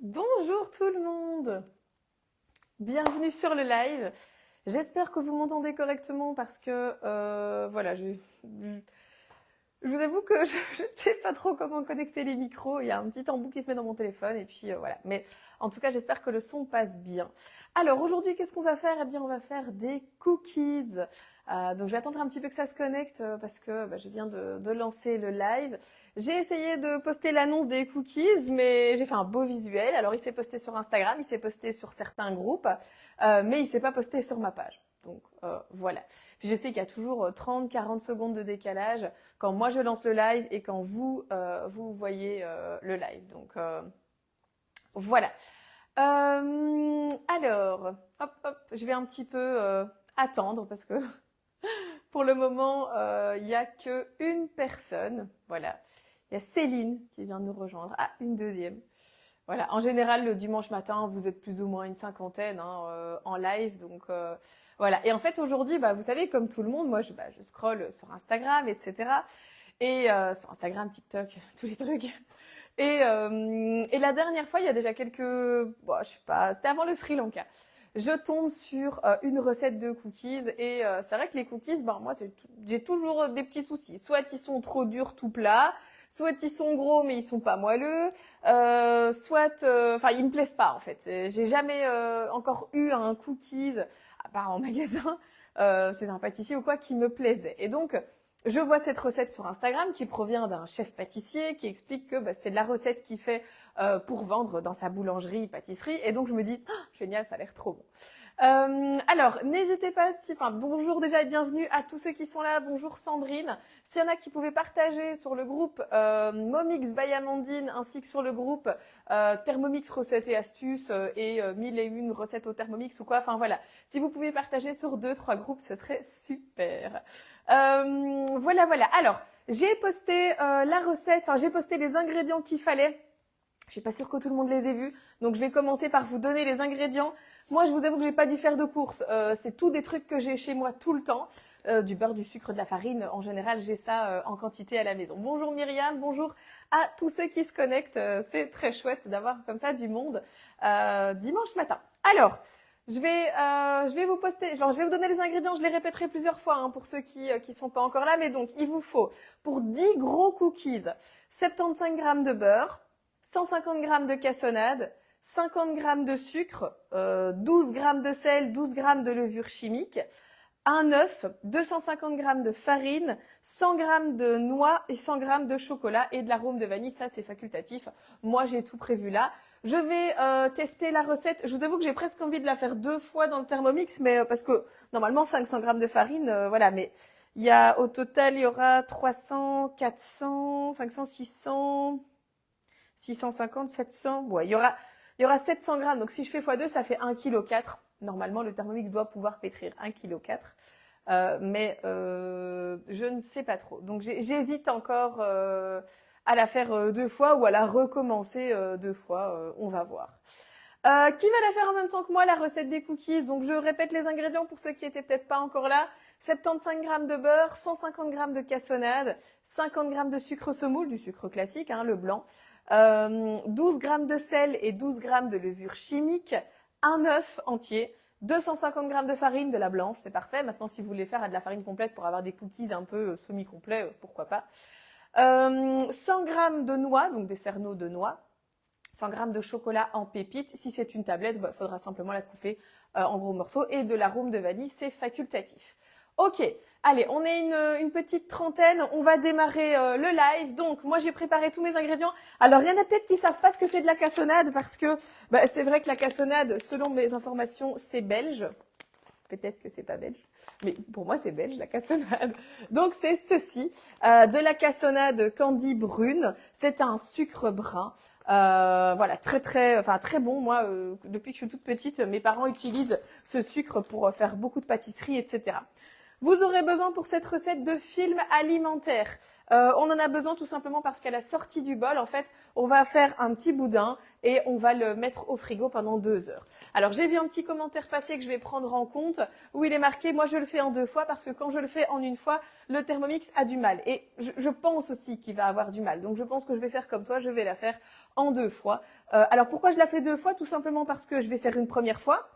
Bonjour tout le monde, bienvenue sur le live. J'espère que vous m'entendez correctement parce que voilà, je vous avoue que je ne sais pas trop comment connecter les micros. Il y a un petit embout qui se met dans mon téléphone et puis voilà. Mais en tout cas, j'espère que le son passe bien. Alors aujourd'hui, qu'est-ce qu'on va faire? Eh bien, on va faire des cookies. Donc je vais attendre un petit peu que ça se connecte parce que je viens de lancer le live. J'ai essayé de poster l'annonce des cookies, mais j'ai fait un beau visuel. Alors il s'est posté sur Instagram, il s'est posté sur certains groupes, mais il s'est pas posté sur ma page. Donc voilà. Puis je sais qu'il y a toujours 30-40 secondes de décalage quand moi je lance le live et quand vous voyez le live. Donc voilà. Alors, hop, hop, je vais un petit peu attendre parce que pour le moment, il n'y a qu'une personne. Voilà. Il y a Céline qui vient de nous rejoindre. Ah, une deuxième. Voilà. En général, le dimanche matin, vous êtes plus ou moins une cinquantaine en live. Donc, voilà. Et en fait, aujourd'hui, vous savez, comme tout le monde, moi, je scrolle sur Instagram, etc. Et sur Instagram, TikTok, tous les trucs. Et la dernière fois, il y a déjà quelques... Bon, je sais pas, c'était avant le Sri Lanka. Je tombe sur une recette de cookies et c'est vrai que les cookies, moi j'ai toujours des petits soucis. Soit ils sont trop durs tout plats, soit ils sont gros mais ils sont pas moelleux, soit, enfin ils me plaisent pas en fait. J'ai jamais encore eu un cookies, à part en magasin, chez un pâtissier ou quoi, qui me plaisait. Et donc je vois cette recette sur Instagram qui provient d'un chef pâtissier qui explique que c'est de la recette qu'il fait pour vendre dans sa boulangerie, pâtisserie. Et donc je me dis, oh, génial, ça a l'air trop bon. Alors, n'hésitez pas, bonjour déjà et bienvenue à tous ceux qui sont là. Bonjour Sandrine. S'il y en a qui pouvaient partager sur le groupe Momix by Amandine ainsi que sur le groupe Thermomix recettes et astuces et 1001 recettes au Thermomix ou quoi. Enfin voilà, si vous pouvez partager sur 2-3 groupes, ce serait super. Voilà. Alors, j'ai posté la recette, j'ai posté les ingrédients qu'il fallait. Je suis pas sûre que tout le monde les ait vus, donc je vais commencer par vous donner les ingrédients. Moi, je vous avoue que j'ai pas dû faire de courses. C'est tout des trucs que j'ai chez moi tout le temps. Du beurre, du sucre, de la farine. En général, j'ai ça en quantité à la maison. Bonjour Myriam, bonjour à tous ceux qui se connectent. C'est très chouette d'avoir comme ça du monde dimanche matin. Alors, je vais vous poster, je vais vous donner les ingrédients. Je les répéterai plusieurs fois pour ceux qui sont pas encore là. Mais donc, il vous faut pour 10 gros cookies 75 g de beurre, 150 g de cassonade, 50 g de sucre, 12 g de sel, 12 g de levure chimique, un œuf, 250 g de farine, 100 g de noix et 100 g de chocolat et de l'arôme de vanille. Ça, c'est facultatif. Moi, j'ai tout prévu là. Je vais tester la recette. Je vous avoue que j'ai presque envie de la faire 2 fois dans le Thermomix, mais parce que normalement 500 g de farine, voilà. Mais au total, il y aura 300, 400, 500, 600, 650, 700. Ouais, il y aura 700 grammes. Donc si je fais x2, ça fait 1,4 kg. Normalement, le Thermomix doit pouvoir pétrir 1,4 kg. Mais je ne sais pas trop. Donc j'hésite encore à la faire 2 fois ou à la recommencer 2 fois. On va voir. Qui va la faire en même temps que moi, la recette des cookies? Donc je répète les ingrédients pour ceux qui étaient peut-être pas encore là. 75 g de beurre, 150 g de cassonade, 50 g de sucre semoule, du sucre classique, le blanc, 12 g de sel et 12 g de levure chimique, un œuf entier, 250 g de farine, de la blanche, c'est parfait. Maintenant, si vous voulez faire de la farine complète pour avoir des cookies un peu semi-complets, pourquoi pas. 100 g de noix, donc des cerneaux de noix, 100 g de chocolat en pépites. Si c'est une tablette, il faudra simplement la couper en gros morceaux. Et de l'arôme de vanille, c'est facultatif. Ok, allez, on est une petite trentaine, on va démarrer le live. Donc, moi, j'ai préparé tous mes ingrédients. Alors, il y en a peut-être qui savent pas ce que c'est de la cassonade parce que c'est vrai que la cassonade, selon mes informations, c'est belge. Peut-être que c'est pas belge, mais pour moi, c'est belge, la cassonade. Donc, c'est ceci, de la cassonade candy brune. C'est un sucre brun. Voilà, très bon. Moi, depuis que je suis toute petite, mes parents utilisent ce sucre pour faire beaucoup de pâtisseries, etc. Vous aurez besoin pour cette recette de film alimentaire. On en a besoin tout simplement parce qu'à la sortie du bol, en fait, on va faire un petit boudin et on va le mettre au frigo pendant 2 heures. Alors, j'ai vu un petit commentaire passer que je vais prendre en compte où il est marqué « Moi, je le fais en 2 fois parce que quand je le fais en 1 fois, le Thermomix a du mal. » Et je pense aussi qu'il va avoir du mal. Donc, je pense que je vais faire comme toi, je vais la faire en 2 fois. Alors, pourquoi je la fais 2 fois? Tout simplement parce que je vais faire une première fois.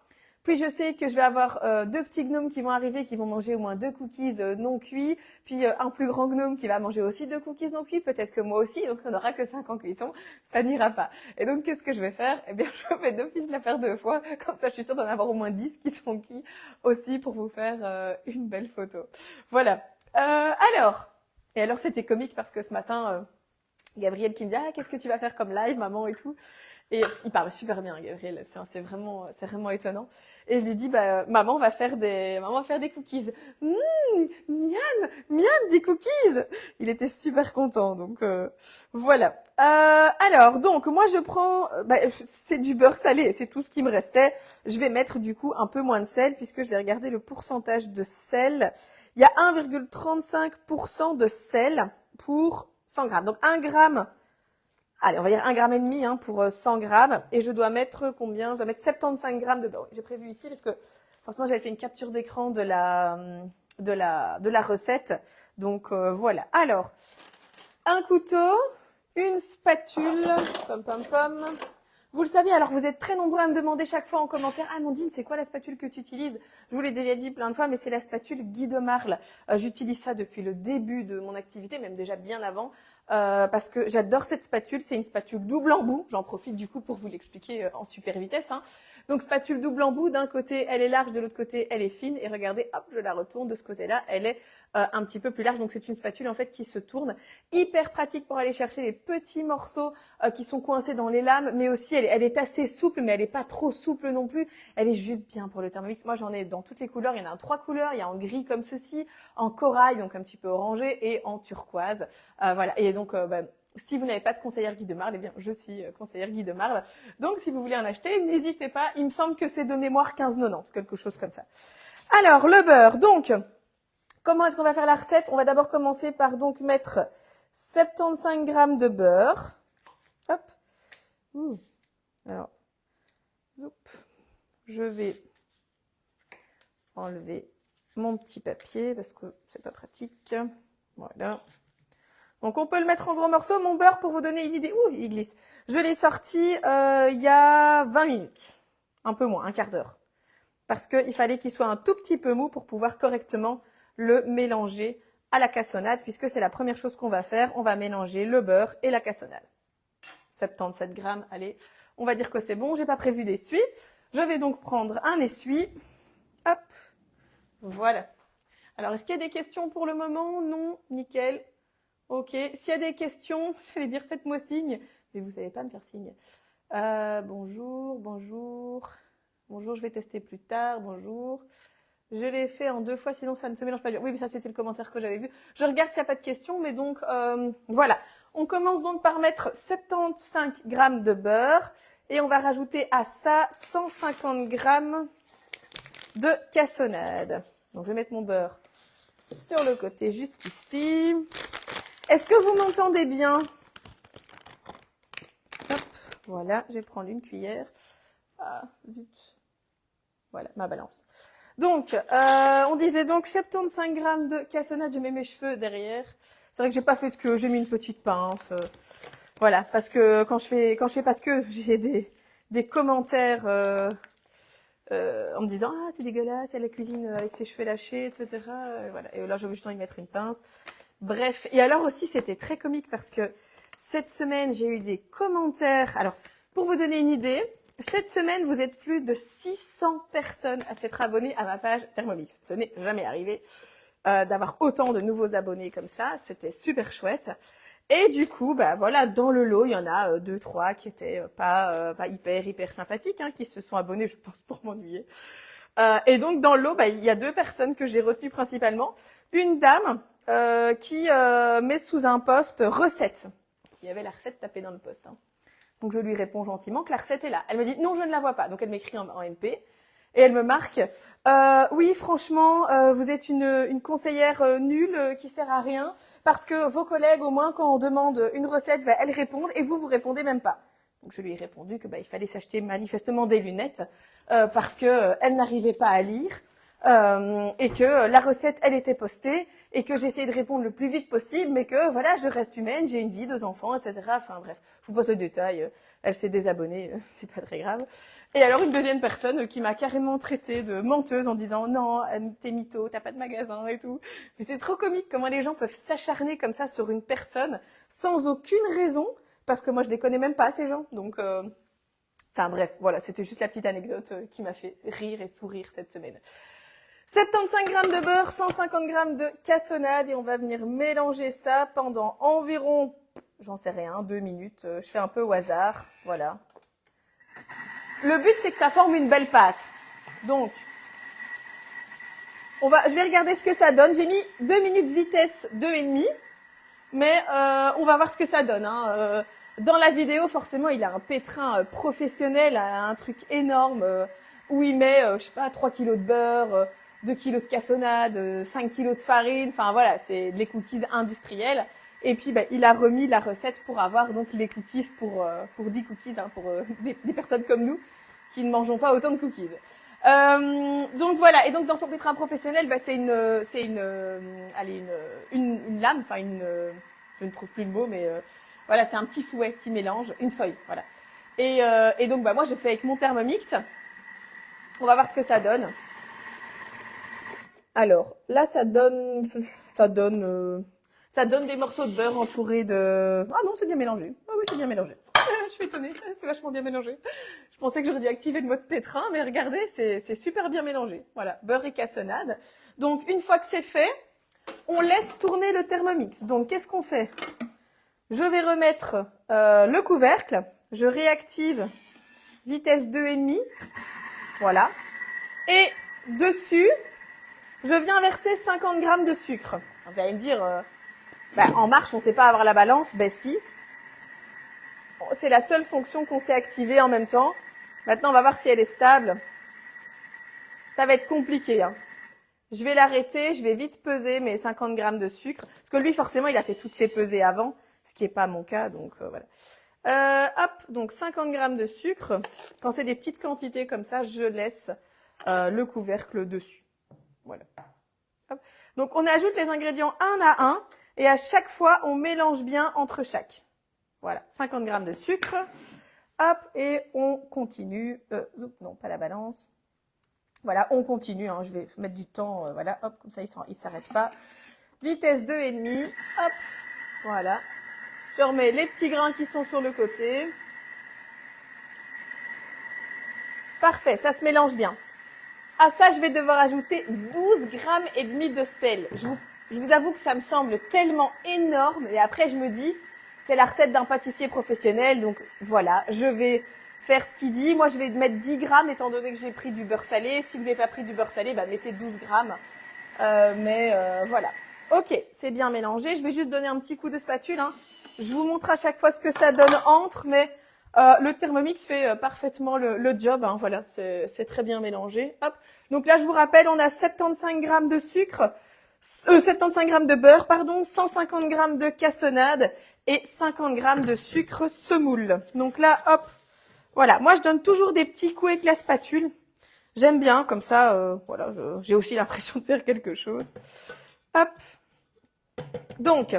Puis je sais que je vais avoir 2 petits gnomes qui vont arriver, qui vont manger au moins 2 cookies non cuits. Puis un plus grand gnome qui va manger aussi 2 cookies non cuits. Peut-être que moi aussi, donc on n'aura que 5 en cuisson. Ça n'ira pas. Et donc qu'est-ce que je vais faire? Eh bien je vais d'office la faire 2 fois. Comme ça je suis sûre d'en avoir au moins 10 qui sont cuits aussi pour vous faire une belle photo. Voilà. Et alors c'était comique parce que ce matin, Gabriel qui me dit « Ah, qu'est-ce que tu vas faire comme live, maman et tout ?» Et il parle super bien, Gabriel. C'est vraiment étonnant. Et je lui dis, maman va faire des cookies. Miam, des cookies. Il était super content. Donc, voilà. Alors, donc, moi, je prends, c'est du beurre salé. C'est tout ce qui me restait. Je vais mettre, du coup, un peu moins de sel puisque je vais regarder le pourcentage de sel. Il y a 1,35% de sel pour 100 grammes. Donc, 1 gramme. Allez, on va dire 1,5 gramme pour 100 grammes. Et je dois mettre combien? Je dois mettre 75 grammes de beurre. J'ai prévu ici parce que forcément j'avais fait une capture d'écran de la recette. Donc voilà. Alors, un couteau, une spatule, pom. Vous le savez, alors vous êtes très nombreux à me demander chaque fois en commentaire « Ah Amandine, c'est quoi la spatule que tu utilises ?» Je vous l'ai déjà dit plein de fois, mais c'est la spatule Guy de Marle. J'utilise ça depuis le début de mon activité, même déjà bien avant. Parce que j'adore cette spatule, c'est une spatule double embout, j'en profite du coup pour vous l'expliquer en super vitesse. Donc spatule double embout, d'un côté elle est large, de l'autre côté elle est fine, et regardez, hop, je la retourne, de ce côté-là elle est un petit peu plus large, donc c'est une spatule en fait qui se tourne, hyper pratique pour aller chercher les petits morceaux qui sont coincés dans les lames, mais aussi elle est assez souple, mais elle est pas trop souple non plus, elle est juste bien pour le Thermomix. Moi j'en ai dans toutes les couleurs, il y en a en 3 couleurs, il y a en gris comme ceci, en corail, donc un petit peu orangé, et en turquoise. Voilà, et donc si vous n'avez pas de conseillère Guy de Marle, eh bien je suis conseillère Guy de Marle. Donc si vous voulez en acheter, n'hésitez pas. Il me semble que c'est de mémoire 15,90, quelque chose comme ça. Alors le beurre, donc comment est-ce qu'on va faire la recette? On va d'abord commencer par donc mettre 75 grammes de beurre. Hop. Alors, zoup. Je vais enlever mon petit papier parce que c'est pas pratique. Voilà. Donc on peut le mettre en gros morceaux. Mon beurre, pour vous donner une idée, il glisse. Je l'ai sorti il y a 20 minutes, un peu moins, un quart d'heure, parce qu'il fallait qu'il soit un tout petit peu mou pour pouvoir correctement le mélanger à la cassonade, puisque c'est la première chose qu'on va faire. On va mélanger le beurre et la cassonade. 77 grammes, allez, on va dire que c'est bon. J'ai pas prévu d'essuie. Je vais donc prendre un essuie. Hop, voilà. Alors, est-ce qu'il y a des questions pour le moment? Non, nickel. Ok, s'il y a des questions, j'allais dire faites-moi signe, mais vous savez pas me faire signe. Bonjour, je vais tester plus tard, bonjour. Je l'ai fait en 2 fois, sinon ça ne se mélange pas bien. Oui, mais ça c'était le commentaire que j'avais vu. Je regarde s'il n'y a pas de questions, mais donc voilà. On commence donc par mettre 75 grammes de beurre et on va rajouter à ça 150 grammes de cassonade. Donc je vais mettre mon beurre sur le côté juste ici. Est-ce que vous m'entendez bien? Hop, voilà, je vais prendre une cuillère. Ah, zut. Voilà, ma balance. Donc, on disait donc 75 grammes de cassonade. Je mets mes cheveux derrière. C'est vrai que j'ai pas fait de queue, j'ai mis une petite pince. Voilà, parce que quand je fais pas de queue, j'ai des commentaires en me disant ah c'est dégueulasse, elle la cuisine avec ses cheveux lâchés, etc. Voilà, et là je veux juste y mettre une pince. Bref, et alors aussi c'était très comique parce que cette semaine j'ai eu des commentaires. Alors pour vous donner une idée, cette semaine vous êtes plus de 600 personnes à s'être abonnées à ma page Thermomix. Ce n'est jamais arrivé d'avoir autant de nouveaux abonnés comme ça. C'était super chouette. Et du coup, voilà, dans le lot, il y en a 2, 3 qui étaient pas hyper sympathiques, qui se sont abonnés, je pense, pour m'ennuyer. Et donc dans le lot, il y a 2 personnes que j'ai retenues principalement. Une dame qui met sous un post recette. Il y avait la recette tapée dans le post. Donc je lui réponds gentiment que la recette est là. Elle me dit non, je ne la vois pas. Donc elle m'écrit en MP. Et elle me marque, oui, franchement, vous êtes une conseillère nulle qui sert à rien, parce que vos collègues, au moins, quand on demande une recette, bah, elles répondent, et vous répondez même pas. Donc je lui ai répondu que bah, il fallait s'acheter manifestement des lunettes, parce que elle n'arrivait pas à lire, et que la recette, elle était postée, et que j'essayais de répondre le plus vite possible, mais que voilà, je reste humaine, j'ai une vie, 2 enfants, etc. Enfin bref, je vous pose le détail. Elle s'est désabonnée, c'est pas très grave. Et alors une deuxième personne qui m'a carrément traitée de menteuse en disant non, t'es mytho, t'as pas de magasin et tout. Mais c'est trop comique comment les gens peuvent s'acharner comme ça sur une personne sans aucune raison, parce que moi je les connais même pas ces gens. Donc, enfin bref, voilà, c'était juste la petite anecdote qui m'a fait rire et sourire cette semaine. 75 grammes de beurre, 150 grammes de cassonade et on va venir mélanger ça pendant environ, j'en sais rien, 2 minutes. Je fais un peu au hasard, voilà. Le but, c'est que ça forme une belle pâte. Donc, je vais regarder ce que ça donne. J'ai mis 2 minutes vitesse 2,5, mais on va voir ce que ça donne. Hein. Dans la vidéo, forcément, il a un pétrin professionnel, un truc énorme, où il met, je sais pas, 3 kilos de beurre, 2 kilos de cassonade, 5 kilos de farine. Enfin voilà, c'est les cookies industriels. Et puis, bah, il a remis la recette pour avoir donc les cookies pour 10 cookies, hein, pour des personnes comme nous qui ne mangeons pas autant de cookies. Donc voilà. Et donc dans son pétrin professionnel, bah, c'est une lame, enfin je ne trouve plus le mot, mais voilà, c'est un petit fouet qui mélange une feuille, voilà. Et donc bah moi je fais avec mon Thermomix. On va voir ce que ça donne. Alors là, ça donne des morceaux de beurre entourés de... Ah non, c'est bien mélangé. Ah oui, c'est bien mélangé. Je suis étonnée, c'est vachement bien mélangé. Je pensais que j'aurais dû activer le mode pétrin, mais regardez, c'est super bien mélangé. Voilà, beurre et cassonade. Donc, une fois que c'est fait, on laisse tourner le Thermomix. Donc, qu'est-ce qu'on fait? Je vais remettre le couvercle. Je réactive vitesse 2,5. Voilà. Et dessus, je viens verser 50 grammes de sucre. Vous allez me dire, en marche, on ne sait pas avoir la balance. Ben si. C'est la seule fonction qu'on sait activer en même temps. Maintenant, on va voir si elle est stable. Ça va être compliqué. Hein. Je vais l'arrêter, je vais vite peser mes 50 grammes de sucre. Parce que lui, forcément, il a fait toutes ses pesées avant, ce qui n'est pas mon cas. Donc, voilà. Hop, donc 50 grammes de sucre. Quand c'est des petites quantités comme ça, je laisse le couvercle dessus. Voilà. Hop. Donc, on ajoute les ingrédients un à un. Et à chaque fois, on mélange bien entre chaque. Voilà, 50 grammes de sucre. Hop, et on continue. Non, pas la balance. Voilà, on continue. Hein, je vais mettre du temps. Voilà, hop, comme ça, il ne s'arrête pas. Vitesse 2,5. Hop, voilà. Je remets les petits grains qui sont sur le côté. Parfait, ça se mélange bien. À ça, je vais devoir ajouter 12 grammes et demi de sel. Je vous avoue que ça me semble tellement énorme. Et après, je me dis... C'est la recette d'un pâtissier professionnel, donc voilà, je vais faire ce qu'il dit. Moi, je vais mettre 10 grammes, étant donné que j'ai pris du beurre salé. Si vous n'avez pas pris du beurre salé, bah, mettez 12 grammes. Voilà. Ok, c'est bien mélangé. Je vais juste donner un petit coup de spatule. Hein. Je vous montre à chaque fois ce que ça donne entre, mais le Thermomix fait parfaitement le job. Hein. Voilà, c'est très bien mélangé. Hop. Donc là, je vous rappelle, on a 75 grammes de sucre, 75 grammes de beurre, pardon, 150 grammes de cassonade, et 50 grammes de sucre semoule. Donc là, hop, voilà. Moi, je donne toujours des petits coups avec la spatule. J'aime bien, comme ça, voilà, j'ai aussi l'impression de faire quelque chose. Hop. Donc,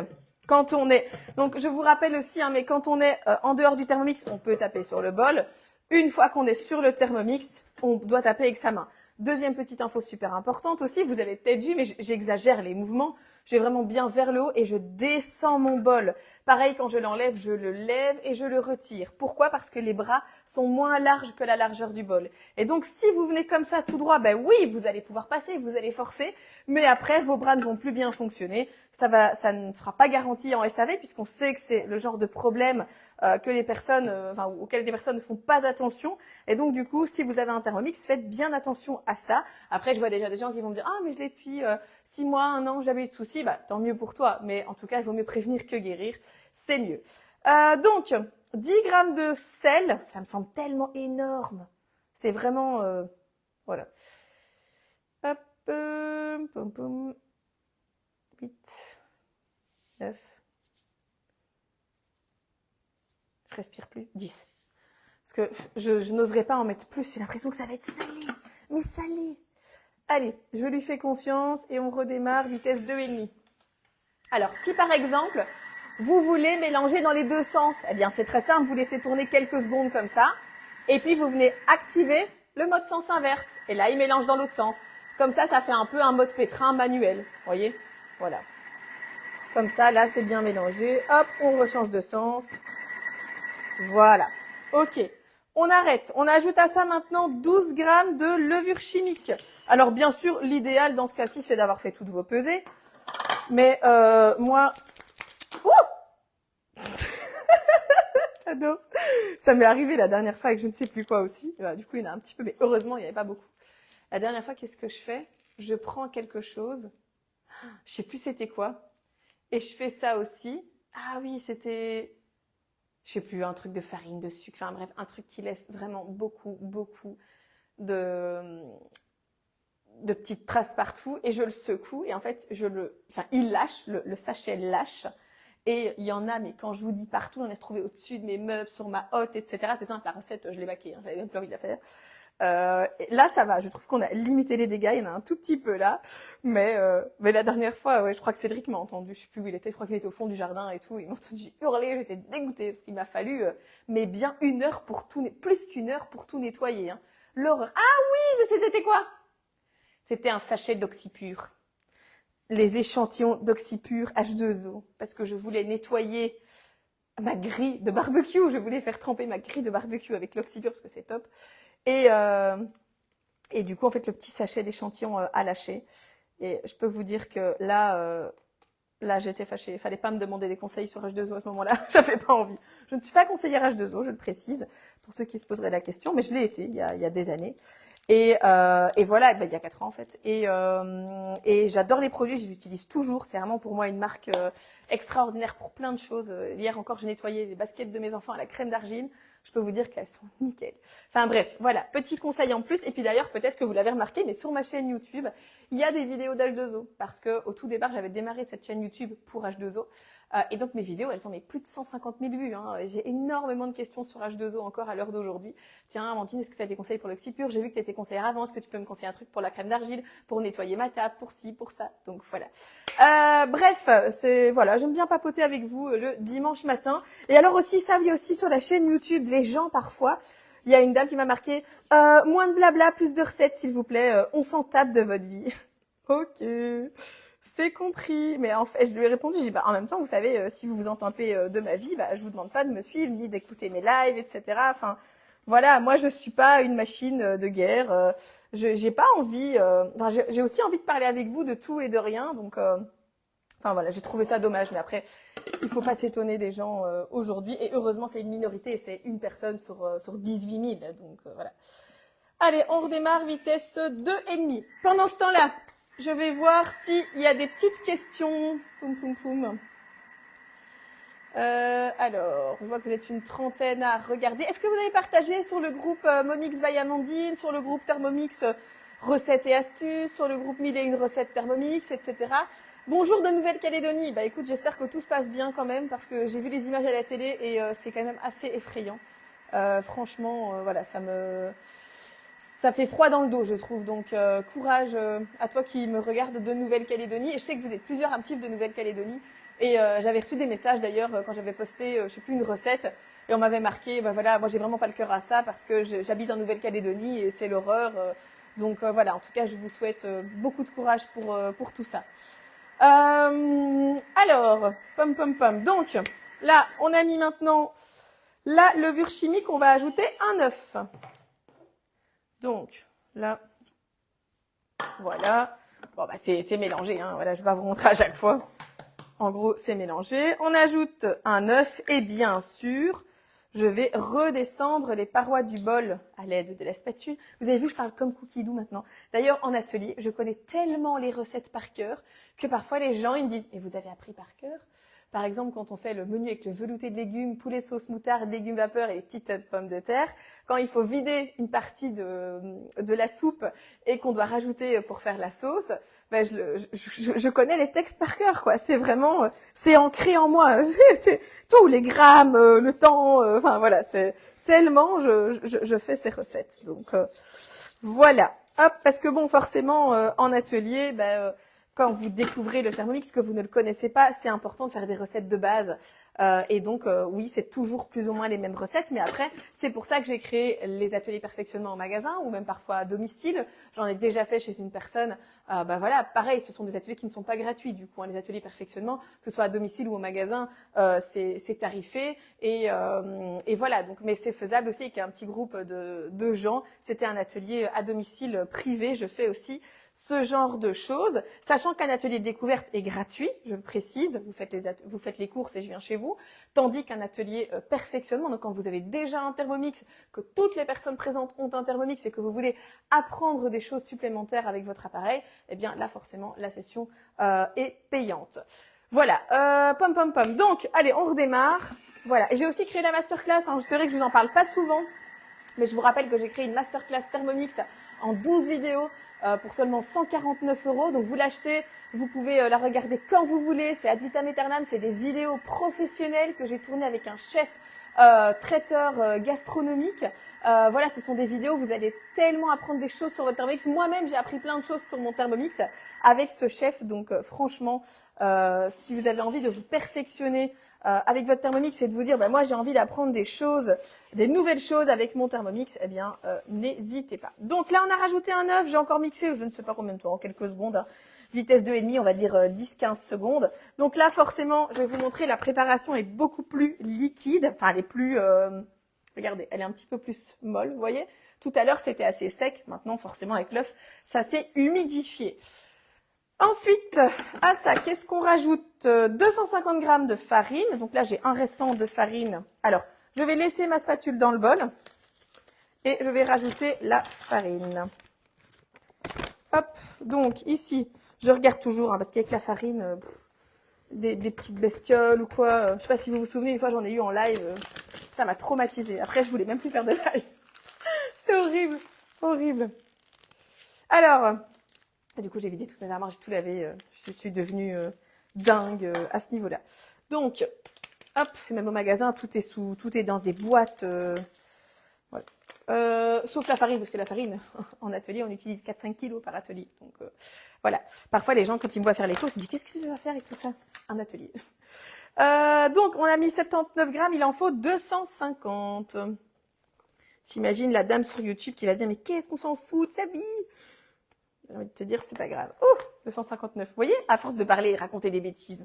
je vous rappelle aussi, hein, mais quand on est en dehors du Thermomix, on peut taper sur le bol. Une fois qu'on est sur le Thermomix, on doit taper avec sa main. Deuxième petite info super importante aussi, vous avez peut-être vu, mais j'exagère les mouvements. Je vais vraiment bien vers le haut et je descends mon bol. Pareil, quand je l'enlève, je le lève et je le retire. Pourquoi? Parce que les bras sont moins larges que la largeur du bol. Et donc, si vous venez comme ça tout droit, ben oui, vous allez pouvoir passer, vous allez forcer, mais après, vos bras ne vont plus bien fonctionner. Ça ne sera pas garanti en SAV puisqu'on sait que c'est le genre de problème que les personnes, auxquelles les personnes ne font pas attention. Et donc, du coup, si vous avez un Thermomix, faites bien attention à ça. Après, je vois déjà des gens qui vont me dire, ah, mais je l'ai depuis 6 mois, 1 an, jamais eu de soucis. Bah, tant mieux pour toi. Mais en tout cas, il vaut mieux prévenir que guérir. C'est mieux. Donc, 10 grammes de sel, ça me semble tellement énorme. C'est vraiment Voilà. Hop, poum, poum. 8, 9. Je respire plus. 10. Parce que je n'oserais pas en mettre plus. J'ai l'impression que ça va être salé. Mais salé. Allez, je lui fais confiance et on redémarre vitesse 2,5. Alors, si par exemple, vous voulez mélanger dans les deux sens, eh bien c'est très simple, vous laissez tourner quelques secondes comme ça, et puis vous venez activer le mode sens inverse. Et là, il mélange dans l'autre sens. Comme ça fait un peu un mode pétrin manuel. Voyez? Voilà. Comme ça, là, c'est bien mélangé. Hop, on rechange de sens. Voilà. Ok. On arrête. On ajoute à ça maintenant 12 grammes de levure chimique. Alors, bien sûr, l'idéal dans ce cas-ci, c'est d'avoir fait toutes vos pesées. Mais moi... Ouh J'adore. Ça m'est arrivé la dernière fois avec je ne sais plus quoi aussi. Du coup, il y en a un petit peu, mais heureusement, il n'y avait pas beaucoup. La dernière fois, qu'est-ce que je fais? Je prends quelque chose. Je sais plus c'était quoi. Et je fais ça aussi. Ah oui, c'était... Je sais plus, un truc de farine, de sucre. Enfin bref, un truc qui laisse vraiment beaucoup de petites traces partout. Et je le secoue. Et en fait, il lâche, le sachet lâche. Et il y en a, mais quand je vous dis partout, on a trouvé au-dessus de mes meubles, sur ma hotte, etc. C'est simple, la recette, je l'ai baquée. Hein, j'avais même plus envie de la faire. Là, ça va. Je trouve qu'on a limité les dégâts. Il y en a un tout petit peu là. Mais la dernière fois, ouais, je crois que Cédric m'a entendu. Je sais plus où il était. Je crois qu'il était au fond du jardin et tout. Il m'a entendu hurler. J'étais dégoûtée parce qu'il m'a fallu, mais bien 1 heure pour tout, plus qu'1 heure pour tout nettoyer. Hein. L'horreur. Ah oui, je sais c'était quoi. C'était un sachet d'oxypure. Les échantillons d'oxypure H2O. Parce que je voulais nettoyer ma grille de barbecue. Je voulais faire tremper ma grille de barbecue avec l'oxypure parce que c'est top. Et du coup, en fait, le petit sachet d'échantillons a lâché. Et je peux vous dire que là, j'étais fâchée. Il fallait pas me demander des conseils sur H2O à ce moment-là. J'avais pas envie. Je ne suis pas conseillère H2O, je le précise, pour ceux qui se poseraient la question, mais je l'ai été il y a des années. Et voilà, il y a 4 ans en fait. Et j'adore les produits, je les utilise toujours. C'est vraiment pour moi une marque extraordinaire pour plein de choses. Hier encore, j'ai nettoyé les baskets de mes enfants à la crème d'argile. Je peux vous dire qu'elles sont nickel. Enfin bref, voilà, petit conseil en plus. Et puis d'ailleurs, peut-être que vous l'avez remarqué, mais sur ma chaîne YouTube, il y a des vidéos d'H2O. Parce que au tout départ, j'avais démarré cette chaîne YouTube pour H2O. Et donc mes vidéos, elles ont plus de 150 000 vues. Hein. J'ai énormément de questions sur H2O encore à l'heure d'aujourd'hui. Tiens, Amandine, est-ce que tu as des conseils pour l'oxypure? J'ai vu que tu étais conseillère avant. Est-ce que tu peux me conseiller un truc pour la crème d'argile, pour nettoyer ma table, pour ci, pour ça? Donc voilà. Bref, voilà, j'aime bien papoter avec vous le dimanche matin. Et alors aussi, ça vient aussi sur la chaîne YouTube, les gens parfois. Il y a une dame qui m'a marqué moins de blabla, plus de recettes, s'il vous plaît. On s'en tape de votre vie. Ok. C'est compris. Mais en fait, je lui ai répondu, j'ai dit, en même temps, vous savez, si vous vous en tapez de ma vie, je vous demande pas de me suivre, ni d'écouter mes lives, etc. Enfin, voilà, moi, je suis pas une machine de guerre. J'ai pas envie, j'ai aussi envie de parler avec vous de tout et de rien. Donc, enfin, voilà, j'ai trouvé ça dommage. Mais après, il faut pas s'étonner des gens aujourd'hui. Et heureusement, c'est une minorité et c'est une personne sur 18 000. Donc, voilà. Allez, on redémarre, vitesse 2,5. Pendant ce temps-là, je vais voir s'il y a des petites questions. Poum, poum, poum. Alors, je vois que vous êtes une trentaine à regarder. Est-ce que vous avez partagé sur le groupe Momix by Amandine, sur le groupe Thermomix recettes et astuces, sur le groupe 1001 recettes Thermomix, etc. Bonjour de Nouvelle-Calédonie. Écoute, j'espère que tout se passe bien quand même parce que j'ai vu les images à la télé et c'est quand même assez effrayant. Franchement, voilà, ça fait froid dans le dos, je trouve. Donc, courage à toi qui me regarde de Nouvelle-Calédonie. Et je sais que vous êtes plusieurs à me suivre de Nouvelle-Calédonie. Et j'avais reçu des messages d'ailleurs quand j'avais posté, je sais plus, une recette. Et on m'avait marqué, voilà, moi j'ai vraiment pas le cœur à ça parce que j'habite en Nouvelle-Calédonie et c'est l'horreur. Donc voilà, en tout cas, je vous souhaite beaucoup de courage pour tout ça. Alors, pom pom pom. Donc, là, on a mis maintenant la levure chimique. On va ajouter un œuf. Donc, là, voilà. Bon, c'est mélangé, hein. Voilà, je vais pas vous montrer à chaque fois. En gros, c'est mélangé. On ajoute un œuf et bien sûr, je vais redescendre les parois du bol à l'aide de la spatule. Vous avez vu, je parle comme Cookie Doo maintenant. D'ailleurs, en atelier, je connais tellement les recettes par cœur que parfois les gens ils me disent « Et vous avez appris par cœur ?» Par exemple, quand on fait le menu avec le velouté de légumes, poulet sauce moutarde, légumes vapeur et les petites pommes de terre, quand il faut vider une partie de la soupe et qu'on doit rajouter pour faire la sauce, ben je connais les textes par cœur, quoi. C'est vraiment, c'est ancré en moi. C'est tous les grammes, le temps, enfin voilà, c'est tellement je fais ces recettes. Donc voilà. Hop, parce que bon, forcément, en atelier, quand vous découvrez le Thermomix, que vous ne le connaissez pas, c'est important de faire des recettes de base. Et donc, oui, c'est toujours plus ou moins les mêmes recettes. Mais après, c'est pour ça que j'ai créé les ateliers perfectionnement au magasin ou même parfois à domicile. J'en ai déjà fait chez une personne. Voilà, pareil, ce sont des ateliers qui ne sont pas gratuits. Du coup, les ateliers perfectionnement, que ce soit à domicile ou au magasin, c'est tarifé. Et voilà. Donc, mais c'est faisable aussi avec un petit groupe de gens. C'était un atelier à domicile privé. Je fais aussi ce genre de choses, sachant qu'un atelier de découverte est gratuit, je le précise, vous faites les courses et je viens chez vous, tandis qu'un atelier perfectionnement, donc quand vous avez déjà un Thermomix, que toutes les personnes présentes ont un Thermomix et que vous voulez apprendre des choses supplémentaires avec votre appareil, eh bien là forcément la session est payante. Voilà, pom. Donc, allez, on redémarre. Voilà, et j'ai aussi créé la masterclass, hein. C'est vrai que je vous en parle pas souvent, mais je vous rappelle que j'ai créé une masterclass Thermomix en 12 vidéos pour seulement 149 €. Donc vous l'achetez, vous pouvez la regarder quand vous voulez. C'est ad vitam aeternam, c'est des vidéos professionnelles que j'ai tournées avec un chef traiteur gastronomique. Voilà, ce sont des vidéos, vous allez tellement apprendre des choses sur votre Thermomix. Moi-même, j'ai appris plein de choses sur mon Thermomix avec ce chef. Donc franchement, si vous avez envie de vous perfectionner avec votre Thermomix et de vous dire, moi j'ai envie d'apprendre des choses, des nouvelles choses avec mon Thermomix, eh bien n'hésitez pas. Donc là on a rajouté un œuf, j'ai encore mixé, je ne sais pas combien de temps, en quelques secondes, hein. Vitesse 2,5, on va dire 10-15 secondes. Donc là forcément, je vais vous montrer, la préparation est beaucoup plus liquide, enfin elle est plus, regardez, elle est un petit peu plus molle, vous voyez. Tout à l'heure c'était assez sec, maintenant forcément avec l'œuf, ça s'est humidifié. Ensuite, à ça, qu'est-ce qu'on rajoute? 250 g de farine. Donc là, j'ai un restant de farine. Alors, je vais laisser ma spatule dans le bol et je vais rajouter la farine. Hop, donc ici, je regarde toujours, hein, parce qu'avec la farine, des petites bestioles ou quoi, je ne sais pas si vous vous souvenez, une fois j'en ai eu en live, ça m'a traumatisée. Après, je voulais même plus faire de live. C'était horrible, horrible. Alors... du coup, j'ai vidé toutes mes armoires, j'ai tout lavé. Je suis devenue dingue à ce niveau-là. Donc, hop, même au magasin, tout est dans des boîtes. Voilà. Sauf la farine, parce que la farine, en atelier, on utilise 4-5 kilos par atelier. Donc, voilà. Parfois, les gens, quand ils me voient faire les courses, ils me disent, qu'est-ce que tu vas faire avec tout ça? Un atelier. Donc, on a mis 79 grammes, il en faut 250. J'imagine la dame sur YouTube qui va se dire, mais qu'est-ce qu'on s'en fout de sa vie? J'ai envie de te dire, c'est pas grave. Oh, 259. Vous voyez, à force de parler et raconter des bêtises.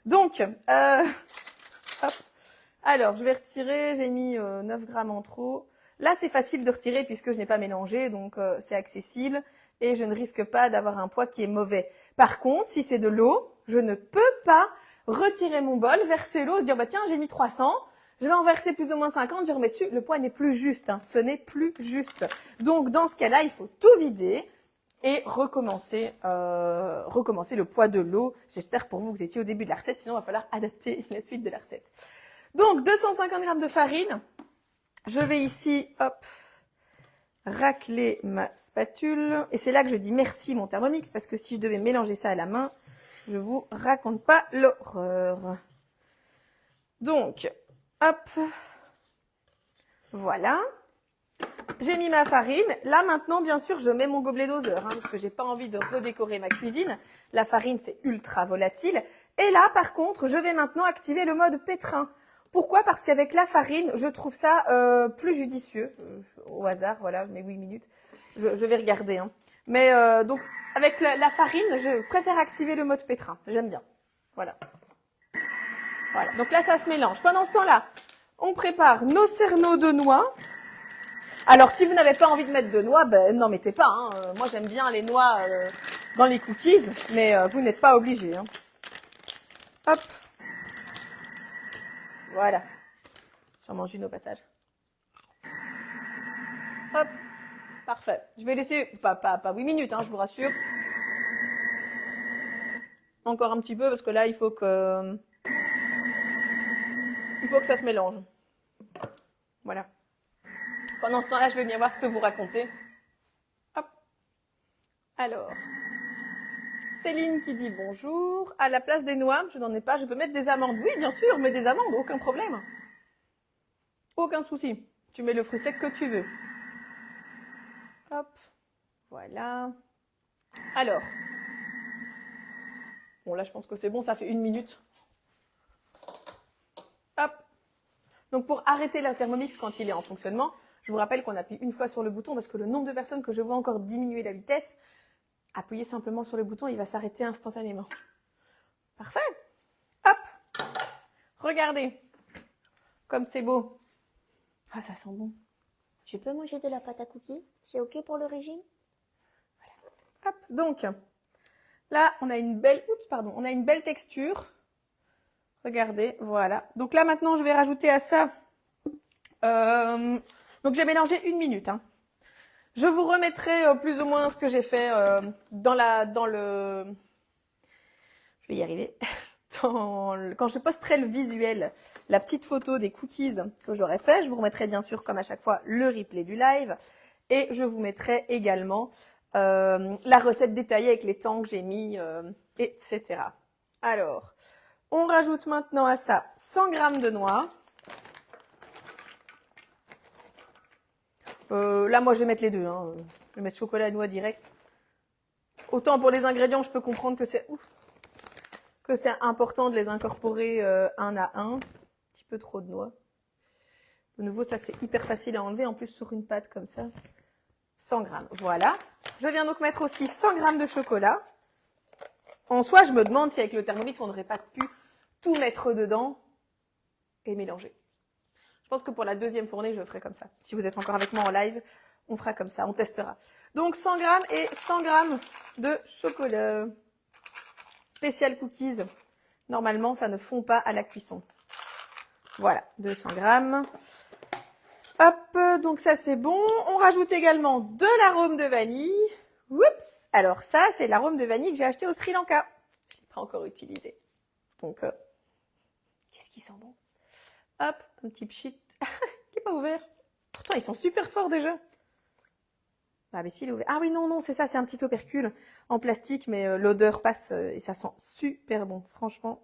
Donc, hop. Alors, je vais retirer. J'ai mis 9 grammes en trop. Là, c'est facile de retirer puisque je n'ai pas mélangé, donc c'est accessible et je ne risque pas d'avoir un poids qui est mauvais. Par contre, si c'est de l'eau, je ne peux pas retirer mon bol, verser l'eau, se dire, tiens, j'ai mis 300. Je vais en verser plus ou moins 50, je remets dessus. Le poids n'est plus juste. Hein. Ce n'est plus juste. Donc, dans ce cas-là, il faut tout vider et recommencer le poids de l'eau. J'espère pour vous que vous étiez au début de la recette, sinon il va falloir adapter la suite de la recette. Donc 250 g de farine. Je vais ici, hop, racler ma spatule. Et c'est là que je dis merci mon Thermomix, parce que si je devais mélanger ça à la main, je vous raconte pas l'horreur. Donc, hop, voilà. J'ai mis ma farine. Là, maintenant, bien sûr, je mets mon gobelet doseur, hein, parce que j'ai pas envie de redécorer ma cuisine. La farine, c'est ultra volatile. Et là, par contre, je vais maintenant activer le mode pétrin. Pourquoi? Parce qu'avec la farine, je trouve ça plus judicieux. Au hasard, voilà, je mets 8 minutes. Je vais regarder. Hein. Mais donc, avec la farine, je préfère activer le mode pétrin. J'aime bien. Voilà. Voilà. Donc là, ça se mélange. Pendant ce temps-là, on prépare nos cerneaux de noix. Alors, si vous n'avez pas envie de mettre de noix, n'en mettez pas. Hein. Moi, j'aime bien les noix dans les cookies, mais vous n'êtes pas obligés. Hein. Hop. Voilà. J'en mange une au passage. Hop. Parfait. Je vais laisser, pas 8 minutes, hein, je vous rassure. Encore un petit peu, parce que là, il faut que Il faut que ça se mélange. Voilà. Pendant ce temps-là, je vais venir voir ce que vous racontez. Hop. Alors, Céline qui dit bonjour. À la place des noix, je n'en ai pas, je peux mettre des amandes. Oui, bien sûr, mets des amandes, aucun problème. Aucun souci. Tu mets le fruit sec que tu veux. Hop. Voilà. Alors. Bon, là, je pense que c'est bon, ça fait 1 minute. Hop. Donc, pour arrêter le Thermomix quand il est en fonctionnement, je vous rappelle qu'on appuie une fois sur le bouton parce que le nombre de personnes que je vois encore diminuer la vitesse, appuyez simplement sur le bouton, il va s'arrêter instantanément. Parfait. Hop. Regardez. Comme c'est beau. Ah, ça sent bon. Je peux manger de la pâte à cookies? C'est ok pour le régime? Hop. Donc, là, on a une belle, on a une belle texture. Regardez, voilà. Donc là, maintenant, je vais rajouter à ça. Donc, j'ai mélangé 1 minute. Hein. Je vous remettrai plus ou moins ce que j'ai fait dans le... Je vais y arriver. Quand je posterai le visuel, la petite photo des cookies que j'aurais fait, je vous remettrai bien sûr, comme à chaque fois, le replay du live. Et je vous mettrai également la recette détaillée avec les temps que j'ai mis, etc. Alors, on rajoute maintenant à ça 100 g de noix. Là, moi, je vais mettre les deux. Hein. Je vais mettre chocolat et noix direct. Autant pour les ingrédients, je peux comprendre que c'est important de les incorporer un à un. Un petit peu trop de noix. De nouveau, ça, c'est hyper facile à enlever. En plus, sur une pâte comme ça. 100 g. Voilà. Je viens donc mettre aussi 100 g de chocolat. En soi, je me demande si avec le Thermomix, on n'aurait pas pu tout mettre dedans et mélanger. Je pense que pour la deuxième fournée, je ferai comme ça. Si vous êtes encore avec moi en live, on fera comme ça, on testera. Donc 100 g et 100 g de chocolat. Spécial cookies. Normalement, ça ne fond pas à la cuisson. Voilà, 200 g. Hop, donc ça c'est bon. On rajoute également de l'arôme de vanille. Oups. Alors ça, c'est l'arôme de vanille que j'ai acheté au Sri Lanka. Je ne l'ai pas encore utilisé. Donc, qu'est-ce qui sent bon? Hop, un petit pchit. Il n'est pas ouvert. Pourtant, ils sont super forts déjà. Ah, mais s'il est ouvert. Ah oui, non, c'est ça, c'est un petit opercule en plastique, mais l'odeur passe et ça sent super bon, franchement.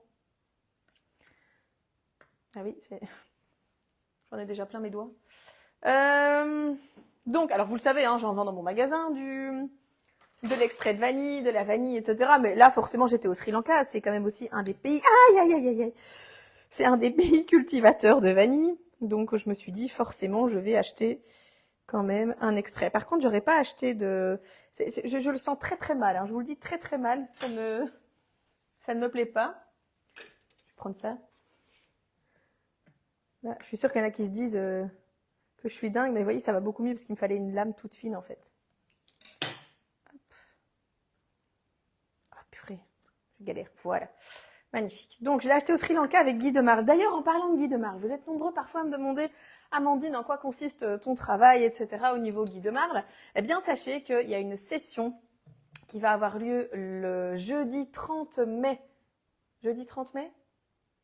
Ah oui, j'en ai déjà plein mes doigts. Donc, alors vous le savez, hein, j'en vends dans mon magasin de l'extrait de vanille, de la vanille, etc. Mais là, forcément, j'étais au Sri Lanka. C'est quand même aussi un des pays... Aïe. C'est un des pays cultivateurs de vanille. Donc, je me suis dit, forcément, je vais acheter quand même un extrait. Par contre, j'aurais pas acheté de... Je le sens très très mal. Hein. Je vous le dis très très mal. Ça ne me plaît pas. Je vais prendre ça. Là, je suis sûre qu'il y en a qui se disent que je suis dingue. Mais vous voyez, ça va beaucoup mieux parce qu'il me fallait une lame toute fine en fait. Je galère, voilà. Magnifique. Donc, je l'ai acheté au Sri Lanka avec Guy Demarle. D'ailleurs, en parlant de Guy Demarle, vous êtes nombreux parfois à me demander, Amandine, en quoi consiste ton travail, etc. au niveau Guy Demarle. Eh bien, sachez qu'il y a une session qui va avoir lieu le jeudi 30 mai. Jeudi 30 mai?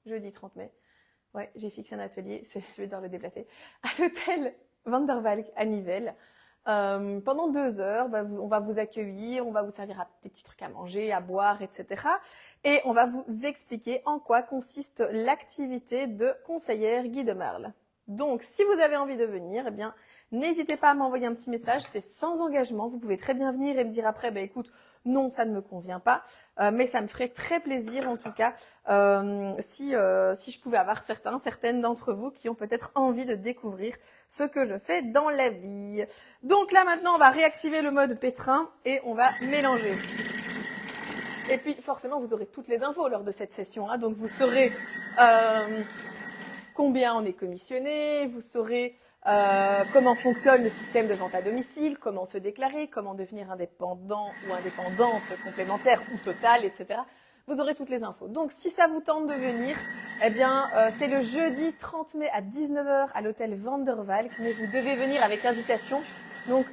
Jeudi 30 mai. Ouais, j'ai fixé un atelier, je vais devoir le déplacer, à l'hôtel Vandervalk à Nivelles. Pendant 2 heures, on va vous accueillir, on va vous servir des petits trucs à manger, à boire, etc. Et on va vous expliquer en quoi consiste l'activité de conseillère Guy Demarle. Donc, si vous avez envie de venir, eh bien, n'hésitez pas à m'envoyer un petit message, c'est sans engagement. Vous pouvez très bien venir et me dire après, écoute, non, ça ne me convient pas, mais ça me ferait très plaisir en tout cas si je pouvais avoir certaines d'entre vous qui ont peut-être envie de découvrir ce que je fais dans la vie. Donc là maintenant, on va réactiver le mode pétrin et on va mélanger. Et puis forcément, vous aurez toutes les infos lors de cette session, hein, donc vous saurez combien on est commissionné, vous saurez comment fonctionne le système de vente à domicile, comment se déclarer, comment devenir indépendant ou indépendante complémentaire ou totale, etc. Vous aurez toutes les infos. Donc, si ça vous tente de venir, eh bien, c'est le jeudi 30 mai à 19 h à l'hôtel Vandervalk, mais vous devez venir avec invitation. Donc,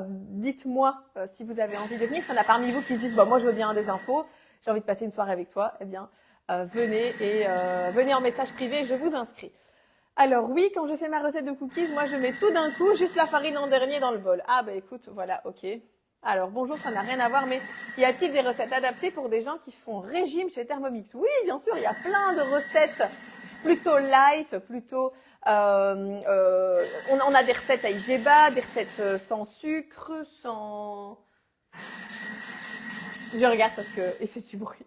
dites-moi si vous avez envie de venir. S'il y en a parmi vous qui se disent, moi, je veux bien des infos, j'ai envie de passer une soirée avec toi, eh bien, venez en message privé, je vous inscris. Alors oui, quand je fais ma recette de cookies, moi je mets tout d'un coup juste la farine en dernier dans le bol. Ah bah écoute, voilà, ok. Alors bonjour, ça n'a rien à voir, mais y a-t-il des recettes adaptées pour des gens qui font régime chez Thermomix? Oui, bien sûr, il y a plein de recettes plutôt light, plutôt... on a des recettes à IGBA, des recettes sans sucre, sans... Je regarde parce que il fait du bruit.